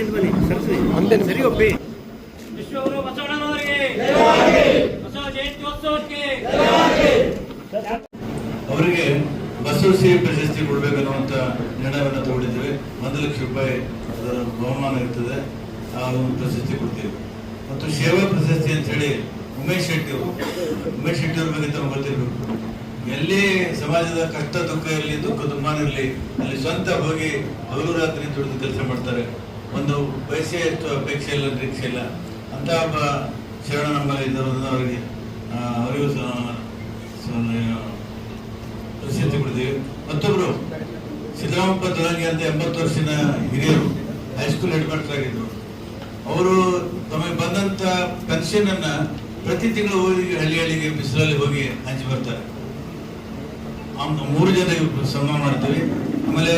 ಸರಿ ಒಪ್ಪಿ. ವಿಶ್ವಗುರು ಬಸವಣ್ಣನವರಿಗೆ ಬಸವ ಜಯಂತ್ಯೋತ್ಸವಕ್ಕೆ ಅವರಿಗೆ ಬಸವ ಸೇವೆ ಪ್ರಶಸ್ತಿ ಕೊಡಬೇಕನ್ನುವಂತ ನಿರ್ಣಯವನ್ನು ತಗೊಂಡಿದ್ದೇವೆ. 1 ಲಕ್ಷ ರೂಪಾಯಿ ಅದರ ಬಹುಮಾನ ಇರ್ತದೆ, ಆ ಒಂದು ಪ್ರಶಸ್ತಿ ಕೊಡ್ತೀವಿ. ಮತ್ತು ಸೇವಾ ಪ್ರಶಸ್ತಿ ಅಂತ ಹೇಳಿ ಉಮೇಶ್ ಶೆಟ್ಟಿ ಅವ್ರ ಬಗ್ಗೆ ತಮಗೆ ಗೊತ್ತಿರಬೇಕು. ಎಲ್ಲಿ ಸಮಾಜದ ಕಷ್ಟ ದುಃಖ ಇರಲಿ, ದುಃಖ ದುಮ್ಮಾನ ಇರಲಿ, ಅಲ್ಲಿ ಸ್ವಂತ ಹೋಗಿ ಹಗಲು ರಾತ್ರಿ ದುಡಿದು ಕೆಲಸ ಮಾಡ್ತಾರೆ. ಒಂದು ಪೈಸೆ ಎಷ್ಟು ಅಪೇಕ್ಷೆ ಇಲ್ಲ, ನಿರೀಕ್ಷೆ ಇಲ್ಲ ಅಂತ ಒಬ್ಬ ಶರಣ ನಮ್ಮಲ್ಲಿ ಇದ್ದವರನ್ನು ಅವರಿಗೂ ಪ್ರಶಸ್ತಿ ಕೊಡ್ತೀವಿ. ಮತ್ತೊಬ್ರು ಸಿದ್ದರಾಮಪ್ಪ ತೊಲಂಗಿ ಅಂತ 80 ವರ್ಷದ ಹಿರಿಯರು, ಹೈಸ್ಕೂಲ್ ಹೆಡ್ ಮಾಸ್ಟರ್ ಆಗಿದ್ರು. ಅವರು ತಮಗೆ ಬಂದಂತ ಪೆನ್ಷನ್ ಅನ್ನ ಪ್ರತಿ ತಿಂಗಳು ಹೋಗಿ ಹಳ್ಳಿಗೆ ಬಿಸಿಲಲ್ಲಿ ಹೋಗಿ ಹಂಚಿ ಬರ್ತಾರೆ. 3 ಜನ ಸನ್ಮಾನ ಮಾಡ್ತೀವಿ. ಆಮೇಲೆ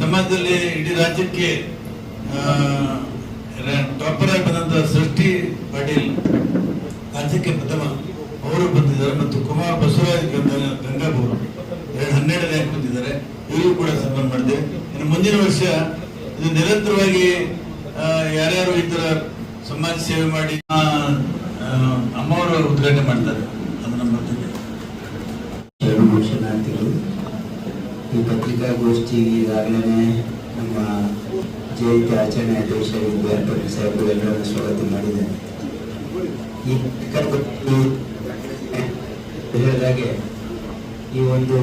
ಸಮಾಜದಲ್ಲಿ ಇಡೀ ರಾಜ್ಯಕ್ಕೆ ಟಾಪರ್ ಆಗಿ ಬಂದಂತ ಸೃಷ್ಟಿ ಪಾಟೀಲ್ ರಾಜ್ಯಕ್ಕೆ ಪ್ರಥಮ ಅವರು ಬಂದಿದ್ದಾರೆ. ಮತ್ತು ಕುಮಾರ್ ಬಸವರಾಜ್ ಗಂಗಾಪುರ 12ನೇ ರ್ಯಾಂಕ್ ಬಂದಿದ್ದಾರೆ. ಇವರು ಕೂಡ ಸನ್ಮಾನ ಮಾಡಿದ್ದೇವೆ. ಇನ್ನು ಮುಂದಿನ ವರ್ಷ ಇದು ನಿರಂತರವಾಗಿ ಯಾರ್ಯಾರು ಈ ತರ ಸಮಾಜ ಸೇವೆ ಮಾಡಿ ಅಮ್ಮವರು ಉದ್ಘಾಟನೆ ಮಾಡ್ತಾರೆ. ಅದು ನಮ್ಮ ಶರಣಾರ್ಥಿಗಳು. ಈ ಪತ್ರಿಕಾಗೋಷ್ಠಿಗೆ ಈಗಾಗಲೇ ನಮ್ಮ ಜಯಂತಿ ಆಚರಣೆ ಅಧ್ಯಕ್ಷ ವಿದ್ಯಾರ್ಥಿ ಸಾಹೇಬರು ಎಲ್ಲರನ್ನು ಸ್ವಾಗತ ಮಾಡಿದ್ದಾರೆ. ಈ ಹೇಳಿದಾಗೆ ಈ ಒಂದು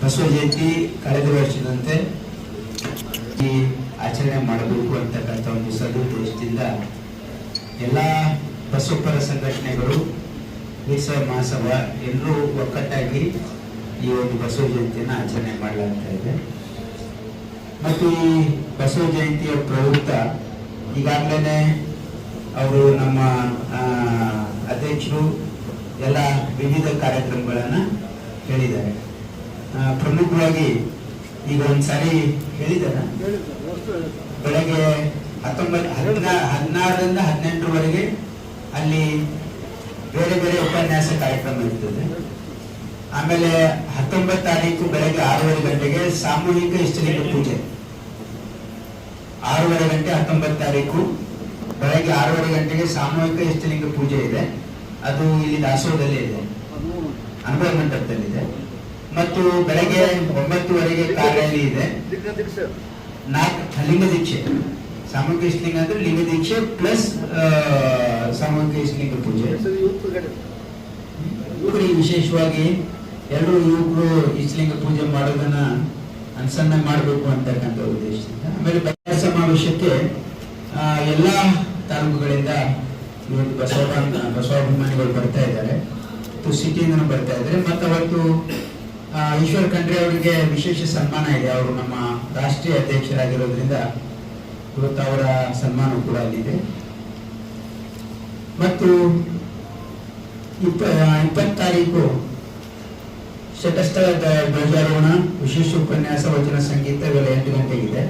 ಬಸವ ಜಯಂತಿ ಕಳೆದ ವರ್ಷದಂತೆ ಈ ಆಚರಣೆ ಮಾಡಬೇಕು ಅಂತಕ್ಕಂಥ ಒಂದು ಸದುದ್ದೇಶದಿಂದ ಎಲ್ಲ ಬಸವಪರ ಸಂಘಟನೆಗಳು, ಮೀಸಲ ಮಹಾಸಭಾ ಎಲ್ಲರೂ ಒಕ್ಕಟ್ಟಾಗಿ ಈ ಒಂದು ಬಸವ ಜಯಂತಿಯನ್ನು ಆಚರಣೆ ಮಾಡಲಾಗ್ತಾ ಇದೆ. ಮತ್ತು ಈ ಬಸವ ಜಯಂತಿಯ ಪ್ರಯುಕ್ತ ಈಗಾಗಲೇ ಅವರು ನಮ್ಮ ಅಧ್ಯಕ್ಷರು ಎಲ್ಲ ವಿವಿಧ ಕಾರ್ಯಕ್ರಮಗಳನ್ನು ಹೇಳಿದ್ದಾರೆ. ಪ್ರಮುಖವಾಗಿ ಈಗ ಒಂದ್ಸಾರಿ ಹೇಳಿದ್ದಾರೆ, ಬೆಳಗ್ಗೆ 16ರಿಂದ 18ರವರೆಗೆ ಅಲ್ಲಿ ಬೇರೆ ಬೇರೆ ಉಪನ್ಯಾಸ ಕಾರ್ಯಕ್ರಮ ಇರ್ತದೆ. ಆಮೇಲೆ 19 ತಾರೀಕು ಬೆಳಗ್ಗೆ 6:30 ಗಂಟೆಗೆ ಸಾಮೂಹಿಕ ಇಷ್ಟಲಿಂಗ ಪೂಜೆ. 6:30 ಗಂಟೆ 19 ತಾರೀಕು ಬೆಳಗ್ಗೆ 6:30 ಗಂಟೆಗೆ ಸಾಮೂಹಿಕ ಇಷ್ಟಲಿಂಗ ಪೂಜೆ ಇದೆ. ಅದು ಇಲ್ಲಿ ದಾಸೋಹದಲ್ಲಿ ಇದೆ, ಅನುಭವ ಮಂಟಪದಲ್ಲಿದೆ. ಮತ್ತು ಬೆಳಗ್ಗೆ 9:30ಗೆ ಕಾರ್ಯಾಲಯ ಇದೆ. 4 ಲಿಂಗ ದೀಕ್ಷೆ, ಸಾಮೂಹಿಕ ಇಷ್ಟಲಿಂಗ ಅಂದ್ರೆ ಲಿಂಗ ದೀಕ್ಷೆ ಪ್ಲಸ್ ಸಾಮೂಹಿಕ ಇಷ್ಟಲಿಂಗ ಪೂಜೆ. ಯುವಕರಿಗೆ ವಿಶೇಷವಾಗಿ ಎಲ್ಲರೂ ಯುವಕರು ಇಷ್ಟಲಿಂಗ ಪೂಜೆ ಮಾಡೋದನ್ನ ಅನುಸರಣೆ ಮಾಡಬೇಕು ಅಂತಕ್ಕಂಥ ಉದ್ದೇಶದಿಂದ. ಆಮೇಲೆ ಬಹಿರಂಗ ಸಮಾವೇಶಕ್ಕೆ ಎಲ್ಲಾ ತಾಲೂಕುಗಳಿಂದ ಇವತ್ತು ಬಸವಾಭಿಮಾನಿಗಳು ಬರ್ತಾ ಇದ್ದಾರೆ, ಸಿಟಿಯಿಂದ ಬರ್ತಾ ಇದ್ದಾರೆ. ಮತ್ತು ಅವತ್ತು ಈಶ್ವರ್ ಖಂಡ್ರೆ ಅವರಿಗೆ ವಿಶೇಷ ಸನ್ಮಾನ ಇದೆ. ಅವರು ನಮ್ಮ ರಾಷ್ಟ್ರೀಯ ಅಧ್ಯಕ್ಷರಾಗಿರೋದ್ರಿಂದ ಇವತ್ತು ಅವರ ಸನ್ಮಾನ ಕೂಡ ಅಲ್ಲಿದೆ. ಮತ್ತು 20 ತಾರೀಕು ಶತಸ್ಥಳ ಧ್ವಜಾರೋಹಣ, ವಿಶೇಷ ಉಪನ್ಯಾಸ, ವಚನ ಸಂಗೀತ ಇವೆಲ್ಲ 8 ಗಂಟೆಗಿದೆ.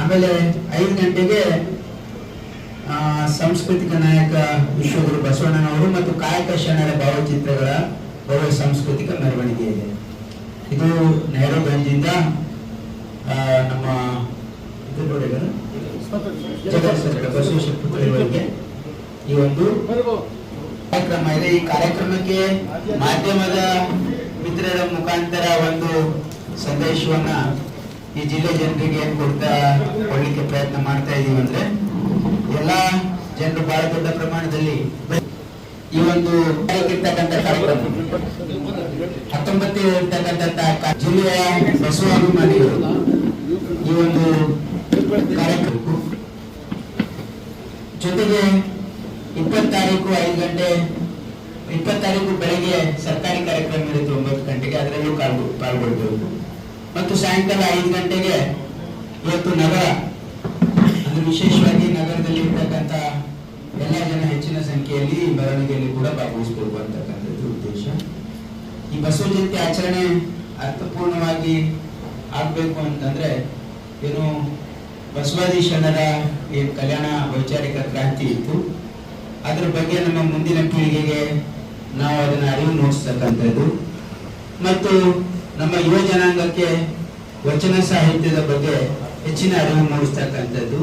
ಆಮೇಲೆ 5 ಗಂಟೆಗೆ ಸಾಂಸ್ಕೃತಿಕ ನಾಯಕ ವಿಶ್ವಗುರು ಬಸವಣ್ಣನವರು ಮತ್ತು ಕಾಯಕ ಶರಣರ ಭಾವಚಿತ್ರಗಳ ಭವ್ಯ ಸಾಂಸ್ಕೃತಿಕ ಮೆರವಣಿಗೆ ಇದೆ. ಇದು ನೆಹರುಗಂಜಿಂದ ನಮ್ಮ ಬಸವೇಶ್ವರ ಪುತ್ಥಳಿವರೆಗೆ ಈ ಒಂದು ಕಾರ್ಯಕ್ರಮ ಇದೆ. ಈ ಕಾರ್ಯಕ್ರಮಕ್ಕೆ ಮಾಧ್ಯಮದ ಮಿತ್ರರ ಮುಖಾಂತರ ಒಂದು ಸಂದೇಶವನ್ನ ಈ ಜಿಲ್ಲೆ ಜನರಿಗೆ ಕೊಡ್ಲಿಕ್ಕೆ ಪ್ರಯತ್ನ ಮಾಡ್ತಾ ಇದೀವಿ. ಅಂದ್ರೆ ಎಲ್ಲಾ ಜನರು ಬಹಳ ದೊಡ್ಡ ಪ್ರಮಾಣದಲ್ಲಿ ಈ ಒಂದು ಇರ್ತಕ್ಕಂಥ ಕಾರ್ಯಕ್ರಮ 19 ಇರ್ತಕ್ಕಂಥ ಜಿಲ್ಲೆಯ ಬಸವಾಭಿಮಾನಿಗಳು ಈ ಒಂದು ಕಾರ್ಯಕ್ರಮಕ್ಕೂ ಜೊತೆಗೆ 20 ತಾರೀಕು 5 ಗಂಟೆ 20 ತಾರೀಕು ಬೆಳಗ್ಗೆ ಸರ್ಕಾರಿ ಕಾರ್ಯಕ್ರಮ ಇರುತ್ತೆ 9 ಗಂಟೆಗೆ, ಅದರಲ್ಲೂ ಪಾಲ್ಗೊಳ್ಬೇಕು. ಮತ್ತು ಸಾಯಂಕಾಲ 5 ಗಂಟೆಗೆ ಇವತ್ತು ನಗರ ಅಂದ್ರೆ ವಿಶೇಷವಾಗಿ ನಗರದಲ್ಲಿ ಇರ್ತಕ್ಕಂಥ ಎಲ್ಲ ಜನ ಹೆಚ್ಚಿನ ಸಂಖ್ಯೆಯಲ್ಲಿ ಮೆರವಣಿಗೆಯಲ್ಲಿ ಕೂಡ ಭಾಗವಹಿಸಬೇಕು ಅಂತಕ್ಕಂಥದ್ದು ಉದ್ದೇಶ. ಈ ಬಸವ ಜಯಂತಿ ಆಚರಣೆ ಅರ್ಥಪೂರ್ಣವಾಗಿ ಆಗ್ಬೇಕು ಅಂತಂದ್ರೆ ಏನು ಬಸವಾದಿ ಶರಣರ ಏನು ಕಲ್ಯಾಣ ವೈಚಾರಿಕ ಕ್ರಾಂತಿ ಇತ್ತು, ಅದ್ರ ಬಗ್ಗೆ ನಮ್ಮ ಮುಂದಿನ ಪೀಳಿಗೆಗೆ ನಾವು ಅದನ್ನ ಅರಿವು ಮೂಡಿಸ್ತಕ್ಕಂಥದ್ದು ಮತ್ತು ನಮ್ಮ ಯುವ ಜನಾಂಗಕ್ಕೆ ವಚನ ಸಾಹಿತ್ಯದ ಬಗ್ಗೆ ಹೆಚ್ಚಿನ ಅರಿವು ಮೂಡಿಸ್ತಕ್ಕಂಥದ್ದು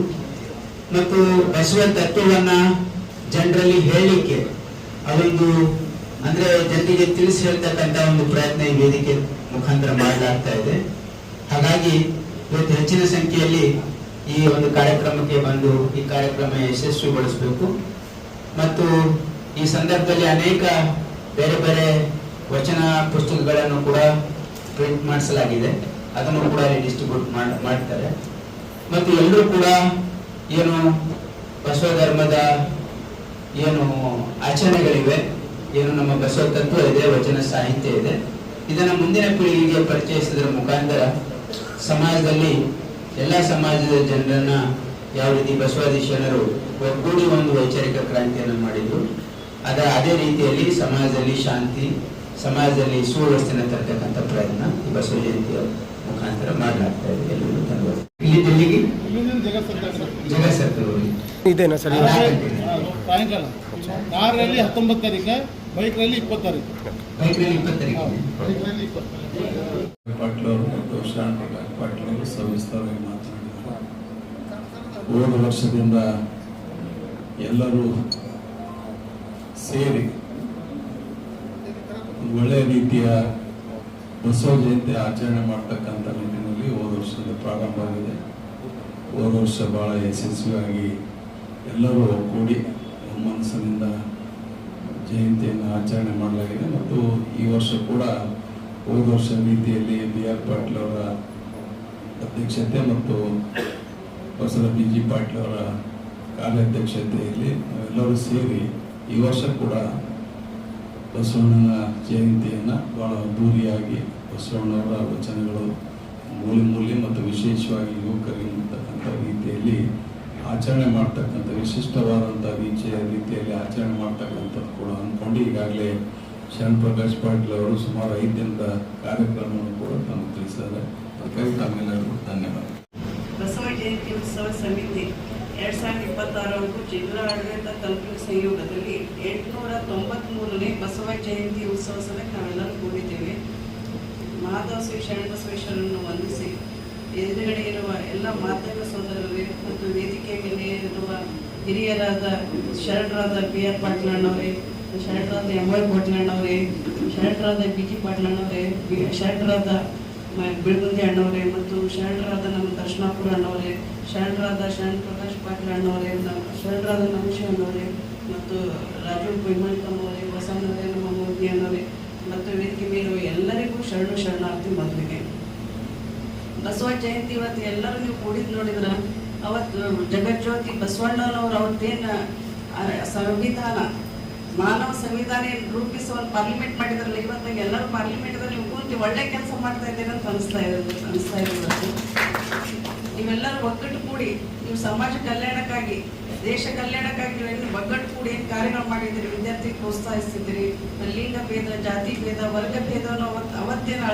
ಮತ್ತು ಬಸವ ತತ್ವವನ್ನ ಜನರಲ್ಲಿ ಹೇಳಲಿಕ್ಕೆ ಅದೊಂದು ಅಂದ್ರೆ ಜನರಿಗೆ ತಿಳಿಸಿ ಹೇಳ್ತಕ್ಕಂಥ ಒಂದು ಪ್ರಯತ್ನ ಈ ವೇದಿಕೆ ಮುಖಾಂತರ ಮಾಡಲಾಗ್ತಾ ಇದೆ. ಹಾಗಾಗಿ ಇವತ್ತು ಹೆಚ್ಚಿನ ಸಂಖ್ಯೆಯಲ್ಲಿ ಈ ಒಂದು ಕಾರ್ಯಕ್ರಮಕ್ಕೆ ಬಂದು ಈ ಕಾರ್ಯಕ್ರಮ ಯಶಸ್ವಿಗೊಳಿಸಬೇಕು ಮತ್ತು ಈ ಸಂದರ್ಭದಲ್ಲಿ ಅನೇಕ ಬೇರೆ ಬೇರೆ ವಚನ ಪುಸ್ತಕಗಳನ್ನು ಕೂಡ ಪ್ರಿಂಟ್ ಮಾಡಿಸಲಾಗಿದೆ. ಅದನ್ನು ಕೂಡ ಅಲ್ಲಿ ಡಿಸ್ಟ್ರಿಬ್ಯೂಟ್ ಮಾಡ್ತಾರೆ ಮತ್ತು ಎಲ್ಲರೂ ಕೂಡ ಏನು ಬಸವ ಧರ್ಮದ ಏನು ಆಚರಣೆಗಳಿವೆ, ಏನು ನಮ್ಮ ಬಸವ ತತ್ವ ಇದೆ, ವಚನ ಸಾಹಿತ್ಯ ಇದೆ, ಇದನ್ನ ಮುಂದಿನ ಪೀಳಿಗೆಗೆ ಪರಿಚಯಿಸಿದ್ರ ಮುಖಾಂತರ ಸಮಾಜದಲ್ಲಿ ಎಲ್ಲ ಸಮಾಜದ ಜನರನ್ನ ಯಾವ ರೀತಿ ಬಸವಾದಿ ಶರಣರು ಒಗ್ಗೂಡಿ ಒಂದು ವೈಚಾರಿಕ ಕ್ರಾಂತಿಯನ್ನು ಮಾಡಿದ್ರು, ಅದೇ ರೀತಿಯಲ್ಲಿ ಸಮಾಜದಲ್ಲಿ ಶಾಂತಿ, ಸಮಾಜದಲ್ಲಿ ಸುವ್ಯವಸ್ಥೆನ ತರತಕ್ಕಂಥ ಪ್ರಯತ್ನ ಈ ಬಸವ ಜಯಂತಿಯ ಮುಖಾಂತರ ಮಾಡಲಾಗ್ತಾ ಇದೆ. ಎಲ್ಲರೂ ಧನ್ಯವಾದ. ಇಲ್ಲಿ ದಿಲ್ಲಿಗೆ ಜಗತ್ ಇದೇನಾ ಸರ್? ಸಾಯಂಕಾಲ ಕಾರ್ ರ್ಯಾಲಿ 19 ತಾರೀಕು, ಬೈಕ್ ರ್ಯಾಲಿ 20 ತಾರೀಕು. ಬೈಕ್ನಲ್ಲಿ 20 ತಾರೀಕು. ಪಾಟೀಲ್ ಅವರು ಮತ್ತು ಶಾಂತ ಪಾಟೀಲ್ ಅವರು ಸವಿಸ್ತಾರವಾಗಿ ಮಾತನಾಡಿದ್ದಾರೆ. ಹೋದ ವರ್ಷದಿಂದ ಎಲ್ಲರೂ ಸೇರಿ ಒಳ್ಳೆಯ ರೀತಿಯ ಬಸವ ಜಯಂತಿ ಆಚರಣೆ ಮಾಡ್ತಕ್ಕಂಥ ನಿಟ್ಟಿನಲ್ಲಿ ಹೋದ ವರ್ಷದಿಂದ ಪ್ರಾರಂಭ ಆಗಿದೆ. ಹೋದ ವರ್ಷ ಬಹಳ ಯಶಸ್ವಿಯಾಗಿ ಎಲ್ಲರೂ ಒಗ್ಗೂಡಿ ಮನಸ್ಸಿನಿಂದ ಜಯಂತಿಯನ್ನು ಆಚರಣೆ ಮಾಡಲಾಗಿದೆ ಮತ್ತು ಈ ವರ್ಷ ಕೂಡ ಹೋದ ವರ್ಷ ರೀತಿಯಲ್ಲಿ BR ಪಾಟೀಲ್ ಅವರ ಅಧ್ಯಕ್ಷತೆ ಮತ್ತು ಬಸವ BG ಪಾಟೀಲ್ ಅವರ ಕಾರ್ಯಾಧ್ಯಕ್ಷತೆಯಲ್ಲಿ ನಾವೆಲ್ಲರೂ ಸೇರಿ ಈ ವರ್ಷ ಕೂಡ ಬಸವಣ್ಣನ ಜಯಂತಿಯನ್ನು ಬಹಳ ಅದ್ದೂರಿಯಾಗಿ ಬಸವಣ್ಣವರ ವಚನಗಳು ಮೂಲೆ ಮತ್ತು ವಿಶೇಷವಾಗಿ ಯುವಕರಿಗೆ ಅಂತಕ್ಕಂಥ ರೀತಿಯಲ್ಲಿ ಆಚರಣೆ ಮಾಡ್ತಕ್ಕಂಥ ವಿಶಿಷ್ಟವಾದಂಥ ರೀತಿಯಲ್ಲಿ ಆಚರಣೆ ಮಾಡ್ತಕ್ಕಂಥದ್ದು ಕೂಡ ಅಂದ್ಕೊಂಡು ಈಗಾಗಲೇ ಶರಣ್ ಪ್ರಕಾಶ್ ಪಾಟೀಲ್ ಅವರು ಸುಮಾರು 5 ದಿನದ ಕಾರ್ಯಕ್ರಮವನ್ನು ಕೂಡ ನಮಗೆ ತಿಳಿಸಿದ್ದಾರೆ. ಅದಕ್ಕಾಗಿ ತಮ್ಮೆಲ್ಲರಿಗೂ ಧನ್ಯವಾದ. ಬಸವ ಜಯಂತಿ ಉತ್ಸವ ಸಮಿತಿ 2026 ಜಿಲ್ಲಾ ಆಡಳಿತ ಕಲ್ಪನೆ ಸಂಯೋಗದಲ್ಲಿ 893ನೇ ಬಸವ ಜಯಂತಿ ಉತ್ಸವ ಸಭೆಗೆ ನಾವೆಲ್ಲರೂ ಕೂಡಿದ್ದೇವೆ. ಮಾಧವ ಶ್ರೀ ಶರಣಬಸವೇಶ್ವರನ್ನು ವಂದಿಸಿ ಎದುರುಗಡೆ ಇರುವ ಎಲ್ಲ ಮಾಧ್ಯಮ ಸೋದರರೇ ಮತ್ತು ವೇದಿಕೆ ಮೇಲೆ ಇರುವ ಹಿರಿಯರಾದ ಶರಣರಾದ BR Patil ಅಣ್ಣವರೇ, ಶರಣರಾದ MY Patil ಅಣ್ಣವರೇ, ಶರಣರಾದ BG Patil ಅಣ್ಣವರೇ, ಶರಣರಾದ ಬಿಳ್ಗುಂದಿ ಅಣ್ಣವರೇ ಮತ್ತು ಶರಣರಾದ ನಮ್ಮ ದರ್ಶನಾಪುರ ಅಣ್ಣವರೇ, ಶರಣರಾದ ಶರಣ್ ಪ್ರಕಾಶ್ ಪಾಟೀಲ್ ಅಣ್ಣವರೇ, ಶರಣರಾದ ನಮಶಿ ಅಣ್ಣವರೇ ಮತ್ತು ರಾಜು ಪೈಮಲ್ಕಮ್ಮವರೇ, ಬಸವಣ್ಣವರೇ, ನಮ್ಮ ಮೋದಿ ಅಣ್ಣವರೇ ಮತ್ತು ವೇದಿಕೆ ಮೇಲಿರುವ ಎಲ್ಲರಿಗೂ ಶರಣಾರ್ಥಿ ಮೊದಲಿಗೆ. ಬಸವ ಜಯಂತಿ ಇವತ್ತು ಎಲ್ಲರೂ ನೀವು ಕೂಡಿದ್ದು ನೋಡಿದ್ರೆ ಅವತ್ತು ಜಗಜ್ಯೋತಿ ಬಸವಣ್ಣನವರು ಅವತ್ತೇನು ಸಂವಿಧಾನ ಮಾನವ ಸಂವಿಧಾನ ಏನು ರೂಪಿಸಿ ಒಂದು ಪಾರ್ಲಿಮೆಂಟ್ ಮಾಡಿದ್ರಲ್ಲ, ಇವತ್ತು ಎಲ್ಲರೂ ಪಾರ್ಲಿಮೆಂಟ್ದಲ್ಲಿ ನೀವು ಕೂತು ಒಳ್ಳೆ ಕೆಲಸ ಮಾಡ್ತಾ ಇದ್ದೀರ ಅಂತ ಅನಿಸ್ತಾ ಇದೆ ಇವತ್ತು. ನೀವೆಲ್ಲರೂ ಒಗ್ಗಟ್ಟು ಕೂಡಿ ನೀವು ಸಮಾಜ ಕಲ್ಯಾಣಕ್ಕಾಗಿ, ದೇಶ ಕಲ್ಯಾಣಕ್ಕಾಗಿ ನೀವೇನು ಒಗ್ಗಟ್ಟು ಕೂಡಿ ಏನು ಕಾರ್ಯಗಳು ಮಾಡಿದ್ದೀರಿ, ವಿದ್ಯಾರ್ಥಿ ಪ್ರೋತ್ಸಾಹಿಸ್ತಿದ್ದೀರಿ, ಲಿಂಗ ಭೇದ, ಜಾತಿ ಭೇದ, ವರ್ಗ ಭೇದವನ್ನು ಅವತ್ತೇನು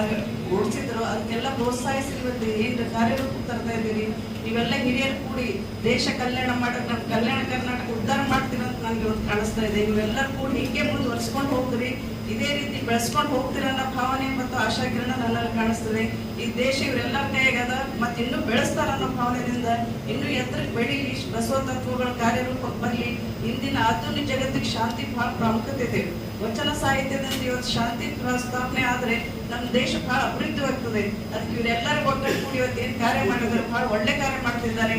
ಓಡಿಸಿದ್ರು ಅದಕ್ಕೆಲ್ಲ ಪ್ರೋತ್ಸಾಹಿಸಿ ಇವತ್ತು ಏನು ಕಾರ್ಯರೂಪ ತರ್ತಾ ಇದ್ದೀರಿ. ನೀವೆಲ್ಲ ಹಿರಿಯರು ಕೂಡಿ ದೇಶ ಕಲ್ಯಾಣ ಮಾಡೋಕೆ, ನಮ್ಮ ಕಲ್ಯಾಣ ಕರ್ನಾಟಕ ಉದ್ಧಾರ ಮಾಡ್ತೀರ ಅಂತ ನನಗೆ ಇವತ್ತು ಕಾಣಿಸ್ತಾ ಇದೆ. ನೀವೆಲ್ಲರೂ ಕೂಡಿ ಹೀಗೆ ಮುಂದುವರ್ಸ್ಕೊಂಡು ಹೋಗ್ತೀರಿ, ಇದೇ ರೀತಿ ಬೆಳೆಸ್ಕೊಂಡು ಹೋಗ್ತೀರ ಅನ್ನೋ ಭಾವನೆ ಮತ್ತು ಆಶಾಕಿರಣ ನನ್ನಲ್ಲಿ ಕಾಣಿಸ್ತದೆ. ಈ ದೇಶ ಇವರೆಲ್ಲರ ಕೈಯಾಗದ ಮತ್ತು ಇನ್ನೂ ಬೆಳೆಸ್ತಾರ ಅನ್ನೋ ಭಾವನೆಯಿಂದ ಇನ್ನೂ ಎತ್ತರಕ್ಕೆ ಬೆಳೀಲಿ, ಬಸವ ತತ್ವಗಳ ಕಾರ್ಯರೂಪಕ್ಕೆ ಬರಲಿ. ಇಂದಿನ ಆಧುನಿಕ ಜಗತ್ತಿಗೆ ಶಾಂತಿ ಬಹಳ ಪ್ರಾಮುಖ್ಯತೆ ಇದೆ. ವಚನ ಸಾಹಿತ್ಯದಿಂದ ಇವತ್ತು ಶಾಂತಿ ಸ್ಥಾಪನೆ ಆದರೆ ನಮ್ಮ ದೇಶ ಬಹಳ ಅಭಿವೃದ್ಧಿವಾಗ್ತದೆ. ಅದಕ್ಕೆ ಇವರೆಲ್ಲರೂ ಒಗ್ಗಟ್ಟು ಕೂಡಿ ಇವತ್ತು ಏನು ಕಾರ್ಯ ಮಾಡಿದ್ದಾರೆ, ಬಹಳ ಒಳ್ಳೆ ಕಾರ್ಯ ಮಾಡ್ತಿದ್ದಾರೆ.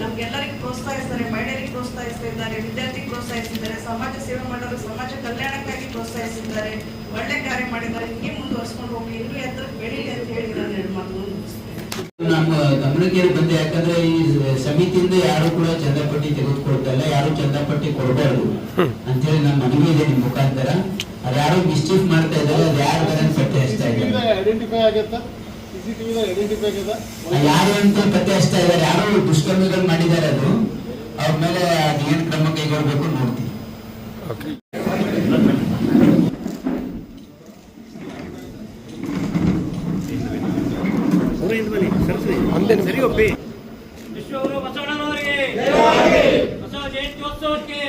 ನಮ್ಗೆಲ್ಲರಿಗೂ ಪ್ರೋತ್ಸಾಹಿಸ್ತಾರೆ, ಮಹಿಳೆಯರಿಗೆ ಪ್ರೋತ್ಸಾಹಿಸ್ತಾ ಇದ್ದಾರೆ, ವಿದ್ಯಾರ್ಥಿಗೆ ಪ್ರೋತ್ಸಾಹಿಸಿದ್ದಾರೆ, ಸಮಾಜ ಸೇವೆ ಮಾಡೋರು ಸಮಾಜ ಕಲ್ಯಾಣಕ್ಕಾಗಿ ಪ್ರೋತ್ಸಾಹಿಸಿದ್ದಾರೆ, ಒಳ್ಳೆ ಕಾರ್ಯ ಮಾಡಿದ್ದಾರೆ. ಹೀಗೆ ಮುಂದುವರ್ಸ್ಕೊಂಡು ಹೋಗಿ ಇನ್ನೂ ಎತ್ತರಕ್ಕೆ ಬೆಳೀಲಿ ಅಂತ ಹೇಳಿ ನಾನು 2 ಮಾತು ಮುಂದುವರಿಸ್ತೇನೆ. ನಮ್ಮ ಗಮನಕ್ಕೆ ಬಂದೆ, ಯಾಕಂದ್ರೆ ಈ ಸಮಿತಿಯಿಂದ ಯಾರು ಕೂಡ ಚಂದಾಪಟ್ಟಿ ತೆಗೆದುಕೊಳ್ತಲ್ಲ, ಯಾರು ಚಂದಾಪಟ್ಟಿ ಕೊಡಬಾರ್ದು ಅಂತ ಹೇಳಿ ನಮ್ಮ ಮನವಿ ಇದೆ ನಿಮ್ಮ ಮುಖಾಂತರ. ಅದ್ಯಾರು ಮಿಸ್ಚೀಫ್ ಮಾಡ್ತಾ ಇದ್ದಾರೆ, ಅದು ಯಾರು ಪತ್ತೆ ಹಚ್ತಾ ಇದ್ದಾರೆ, ಐಡೆಂಟಿಫೈ ಆಗುತ್ತೆ, ಐಡೆಂಟಿಫೈ ಆಗಿದೆ ಯಾರು ಅಂತ ಪತ್ತೆ ಹಚ್ತಾ ಇದ್ದಾರೆ, ಯಾರು ದುಷ್ಕರ್ಮಿಗಳು ಮಾಡಿದ್ದಾರೆ, ಅದು ಅವ್ರ ಮೇಲೆ ಅದೇನು ಕ್ರಮ ಕೈಗೊಳ್ಬೇಕು ನೋಡ್ತೀವಿ. ವಿಶ್ವಗುರು ಬಸವಣ್ಣನವರಿಗೆ ಬಸವ ಜಯಂತ್ಯೋತ್ಸವಕ್ಕೆ